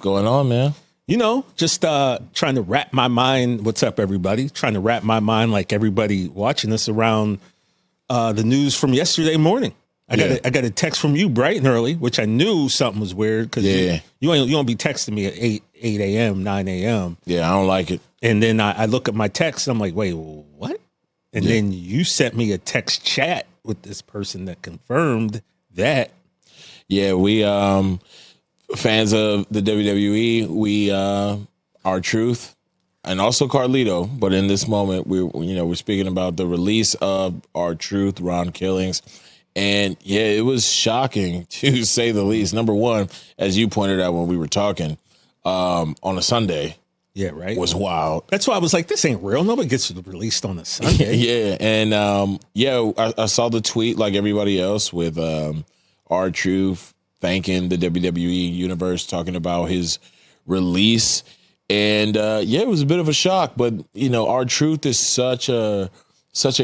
going on, man? Just trying to wrap my mind. What's up, everybody? Trying to wrap my mind, like everybody watching us, around the news from yesterday morning. I got a text from you bright and early, which I knew something was weird because you don't be texting me at 8 a.m., 9 a.m. Yeah, I don't like it. And then I look at my text and I'm like, wait, what? And then you sent me a text chat with this person that confirmed that. Yeah, we fans of the WWE, we R-Truth and also Carlito, but in this moment we're speaking about the release of R-Truth, Ron Killings. And yeah, it was shocking to say the least. Number one, as you pointed out when we were talking, on a Sunday. Yeah, right. Was wild. That's why I was like, this ain't real. Nobody gets released on a Sunday. Yeah. And I saw the tweet like everybody else with R-Truth thanking the WWE universe, talking about his release. And it was a bit of a shock. But, R-Truth is such a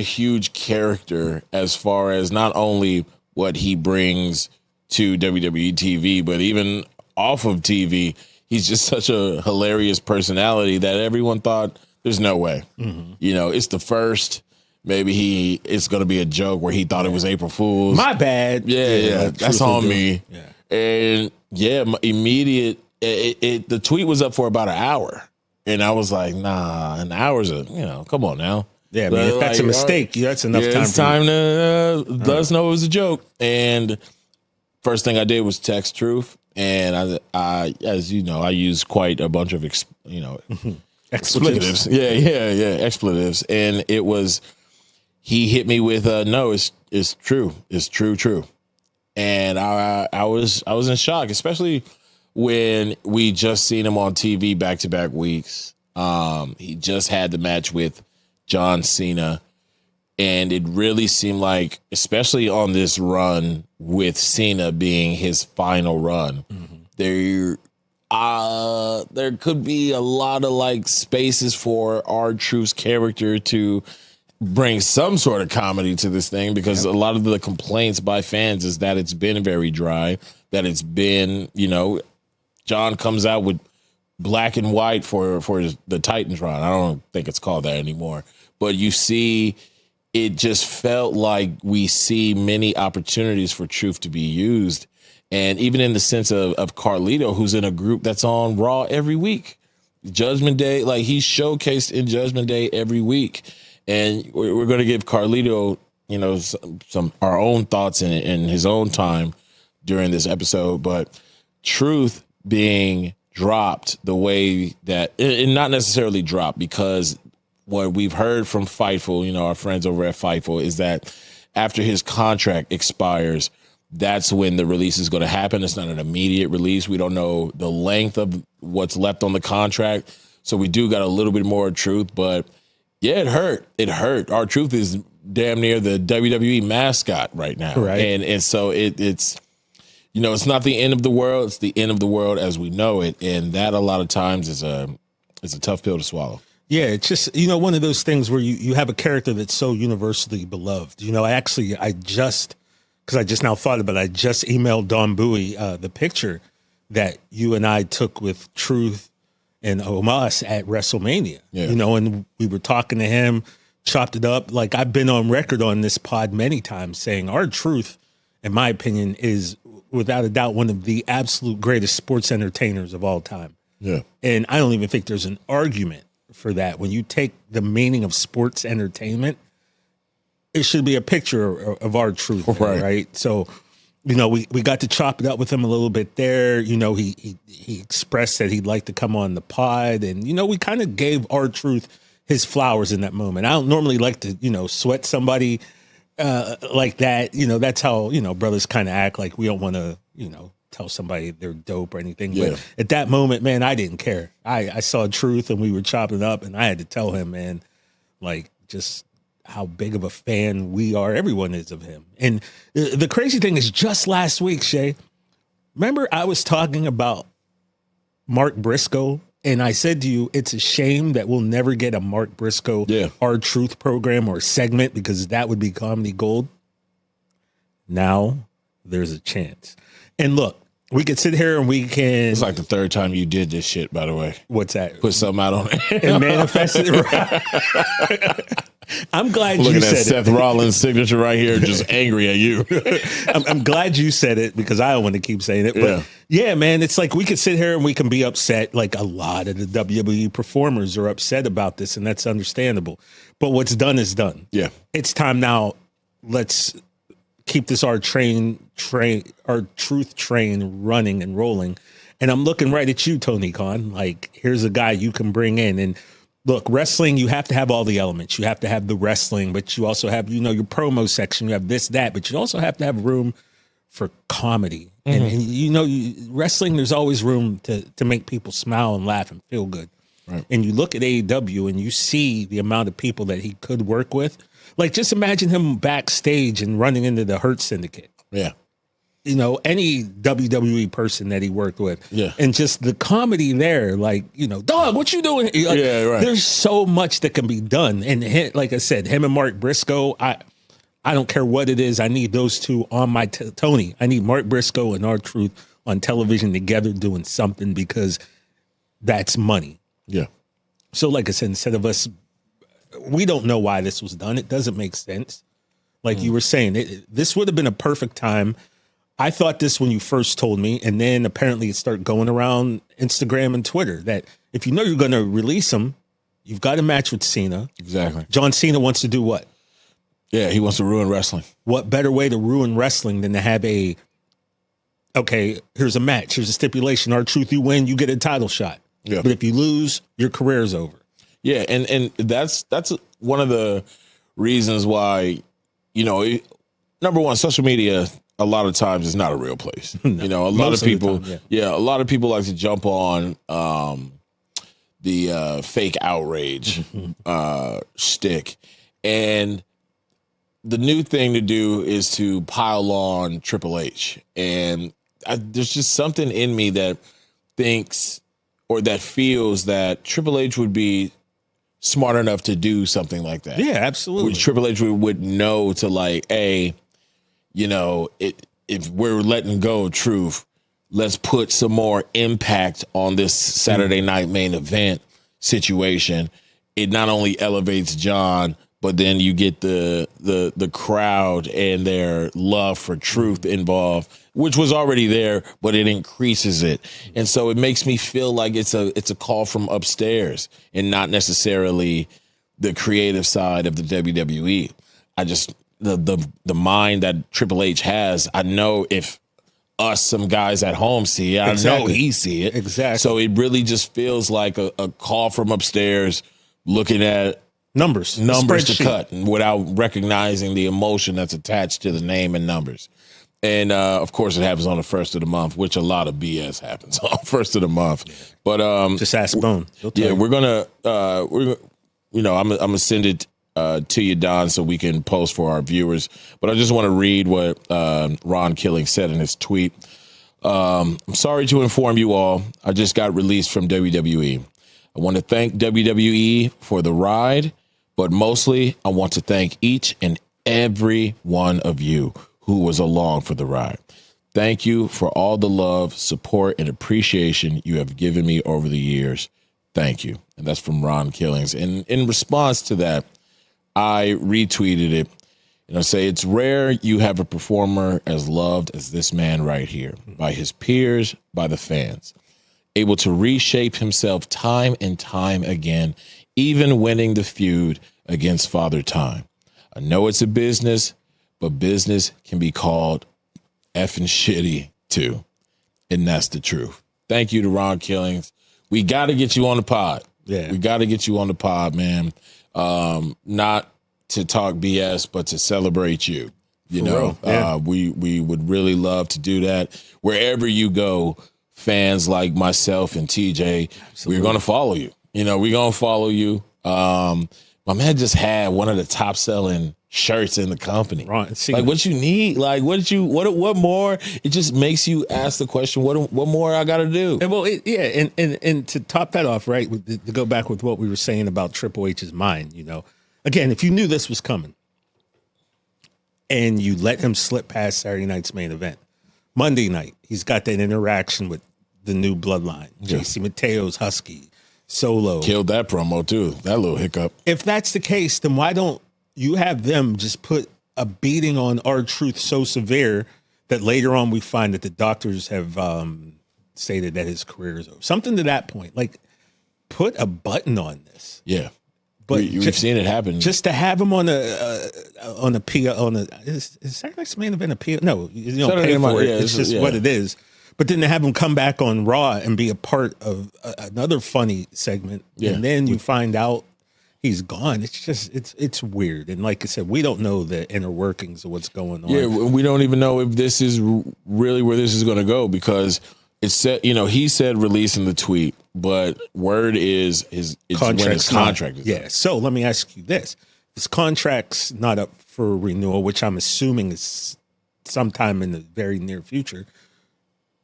huge character as far as not only what he brings to WWE TV, but even off of TV. He's just such a hilarious personality that everyone thought there's no way. Mm-hmm. It's the first. Maybe it's going to be a joke where he thought it was April Fool's. My bad. Yeah. That's on me. Yeah. And immediate. The tweet was up for about an hour, and I was like, nah, an hour's come on now. Yeah, man, if that's a mistake, that's enough time. It's time to let us know it was a joke. And first thing I did was text Truth, and I as you know, I use quite a bunch of expletives. Yeah, expletives. And it was, he hit me with no, it's true, it's true. And I was in shock, especially when we just seen him on TV back-to-back weeks. He just had the match with John Cena, and it really seemed like, especially on this run with Cena being his final run, there could be a lot of spaces for R-Truth's character to bring some sort of comedy to this thing, because a lot of the complaints by fans is that it's been very dry, that it's been, John comes out with black and white for the Titantron. I don't think it's called that anymore. But you see, it just felt like we see many opportunities for Truth to be used. And even in the sense of Carlito, who's in a group that's on Raw every week. Judgment Day, he's showcased in Judgment Day every week. And we're going to give Carlito, some our own thoughts in his own time during this episode. But Truth being dropped the way that, and not necessarily dropped, because what we've heard from Fightful, our friends over at Fightful, is that after his contract expires, that's when the release is going to happen. It's not an immediate release. We don't know the length of what's left on the contract. So we do got a little bit more Truth, but yeah, it hurt. It hurt. R-Truth is damn near the WWE mascot right now. Right. And so it's, it's not the end of the world. It's the end of the world as we know it. And that a lot of times is a tough pill to swallow. Yeah, it's just, one of those things where you have a character that's so universally beloved. I just now thought about it, I just emailed Don Bowie the picture that you and I took with Truth and Omos at WrestleMania. Yeah. And we were talking to him, chopped it up. Like, I've been on record on this pod many times saying R-Truth, in my opinion, is without a doubt one of the absolute greatest sports entertainers of all time. Yeah. And I don't even think there's an argument for that. When you take the meaning of sports entertainment, it should be a picture of R-Truth, right? So, we got to chop it up with him a little bit there. He expressed that he'd like to come on the pod, and we kind of gave R-Truth his flowers in that moment. I don't normally like to sweat somebody like that. That's how brothers kind of act. Like, we don't want to tell somebody they're dope or anything. Yeah. But at that moment, man, I didn't care. I saw Truth and we were chopping up, and I had to tell him, man, just how big of a fan we are. Everyone is of him. And the crazy thing is, just last week, Shay, remember I was talking about Mark Briscoe, and I said to you, it's a shame that we'll never get a Mark Briscoe R-Truth program or segment, because that would be comedy gold. Now there's a chance. And look, we could sit here and we can. It's like the third time you did this shit, by the way. What's that? Put something out on it. And manifested it. I'm glad you said it. Looking at Seth Rollins' signature right here, just angry at you. I'm glad you said it because I don't want to keep saying it. But yeah, man, it's like we could sit here and we can be upset. Like a lot of the WWE performers are upset about this, and that's understandable. But what's done is done. Yeah. It's time now. Let's keep this our truth train running and rolling. And I'm looking right at you, Tony Khan. Like, here's a guy you can bring in. And look, wrestling, you have to have all the elements. You have to have the wrestling, but you also have, your promo section. You have this, that, but you also have to have room for comedy. Mm-hmm. And wrestling, there's always room to make people smile and laugh and feel good. Right. And you look at AEW and you see the amount of people that he could work with. Like, just imagine him backstage and running into the Hurt Syndicate. Yeah. Any WWE person that he worked with. Yeah. And just the comedy there, like, dog, what you doing? Like, yeah, right. There's so much that can be done. And like I said, him and Mark Briscoe, I don't care what it is. I need those two on my Tony. I need Mark Briscoe and R-Truth on television together doing something because that's money. Yeah. So like I said, instead of us, we don't know why this was done. It doesn't make sense. Like you were saying, this would have been a perfect time. I thought this when you first told me, and then apparently it started going around Instagram and Twitter that if you know you're going to release him, you've got a match with Cena. Exactly. John Cena wants to do what? Yeah, he wants to ruin wrestling. What better way to ruin wrestling than to have here's a match, here's a stipulation, R-Truth, you win, you get a title shot. Yeah. But if you lose, your career's over. Yeah, and that's one of the reasons why, number one, social media a lot of times is not a real place. No, a lot of people, a lot of people like to jump on the fake outrage shtick, and the new thing to do is to pile on Triple H, and there's just something in me that thinks or that feels that Triple H would be smart enough to do something like that. Yeah, absolutely. Triple H would know to like, if we're letting go of Truth, let's put some more impact on this Saturday night main event situation. It not only elevates John, but then you get the crowd and their love for Truth involved, which was already there, but it increases it. And so it makes me feel like it's a call from upstairs and not necessarily the creative side of the WWE. I just the mind that Triple H has, I know if some guys at home see it, I know he see it. Exactly. So it really just feels like a call from upstairs looking at numbers to cut without recognizing the emotion that's attached to the name and numbers. And of course it happens on the first of the month, which a lot of BS happens on first of the month. But just ask Bone. Yeah, we're gonna I'm gonna send it to you, Don, so we can post for our viewers. But I just want to read what Ron Killing said in his tweet. I'm sorry to inform you all, I just got released from WWE. I want to thank WWE for the ride, but mostly I want to thank each and every one of you who was along for the ride. Thank you for all the love, support, and appreciation you have given me over the years. Thank you. And that's from Ron Killings. And in response to that, I retweeted it and I say, it's rare you have a performer as loved as this man right here, by his peers, by the fans, able to reshape himself time and time again, even winning the feud against Father Time. I know it's a business, but business can be called effing shitty too. And that's the truth. Thank you to Ron Killings. We got to get you on the pod. Yeah. We got to get you on the pod, man. Not to talk BS, but to celebrate you. We would really love to do that. Wherever you go, fans like myself and TJ, we're going to follow you. We're going to follow you. My man just had one of the top selling shirts in the company. Right. Like, what you need? Like, what more? It just makes you ask the question, what more I got to do? And well, and to top that off, right, to go back with what we were saying about Triple H's mind, again, if you knew this was coming and you let him slip past Saturday night's main event, Monday night, he's got that interaction with the new bloodline. JC Mateo's Husky, Solo. Killed that promo too. That little hiccup. If that's the case, then why don't you have them just put a beating on R-Truth so severe that later on we find that the doctors have stated that his career is over? Something to that point. Like, put a button on this. Yeah. But we've seen it happen. Just to have him on a PL on a is Saturday Night's Main Event a PL? No, you don't pay for it. It's just what it is. But then to have him come back on Raw and be a part of another funny segment, and then you find out he's gone. It's just it's weird. And like I said, we don't know the inner workings of what's going on. Yeah, we don't even know if this is really where this is going to go, because it said, he said releasing the tweet, but word is his contract is up. So let me ask you this. His contract's not up for renewal, which I'm assuming is sometime in the very near future.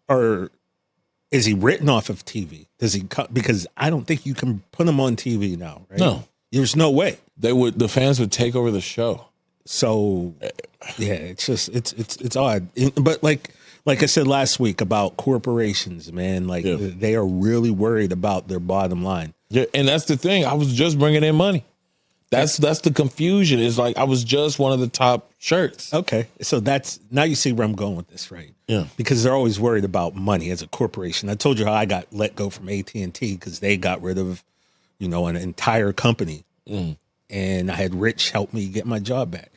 Or is he written off of TV? Does he because I don't think you can put him on TV now, right? No. There's no way. The fans would take over the show. So yeah, it's just it's odd. But like I said last week about corporations, man, they are really worried about their bottom line. Yeah, and that's the thing. I was just bringing in money. That's the confusion. It's like I was just one of the top shirts. Okay, so now you see where I'm going with this, right? Yeah, because they're always worried about money as a corporation. I told you how I got let go from AT&T because they got rid of, an entire company, and I had Rich help me get my job back.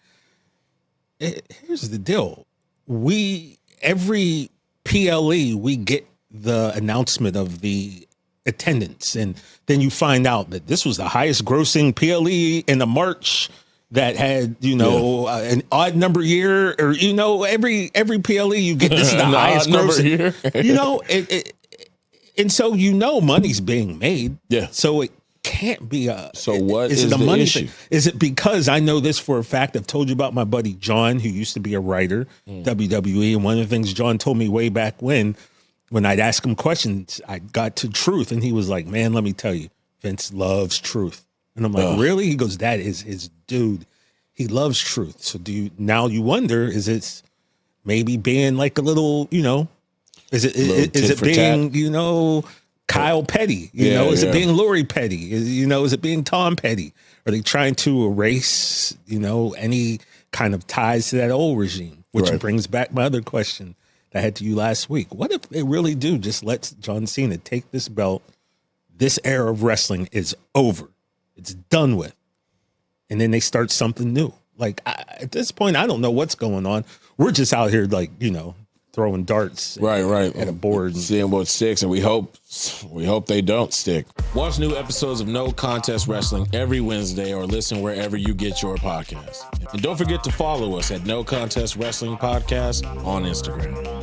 Here's the deal: every PLE we get the announcement of the attendance, and then you find out that this was the highest grossing PLE in the March that had an odd number year, or every PLE you get, this is the highest grossing year. And so money's being made. Yeah. So it can't be So what is the money issue? Thing? Is it because I know this for a fact? I've told you about my buddy John, who used to be a writer, WWE, and one of the things John told me way back when I'd ask him questions, I got to truth, and he was like, "Man, let me tell you, Vince loves truth." And I'm like, "Really?" He goes, "That is his dude. He loves truth." So you wonder, is it maybe being like a little, is it being, Kyle Petty, is it being Lori Petty? Is it being Tom Petty? Are they trying to erase, any kind of ties to that old regime? Which brings back my other question that I had to you last week. What if they really do just let John Cena take this belt? This era of wrestling is over. It's done with. And then they start something new. Like, at this point, I don't know what's going on. We're just out here, throwing darts at a board. Seeing what sticks, and we hope they don't stick. Watch new episodes of No Contest Wrestling every Wednesday, or listen wherever you get your podcasts. And don't forget to follow us at No Contest Wrestling Podcast on Instagram.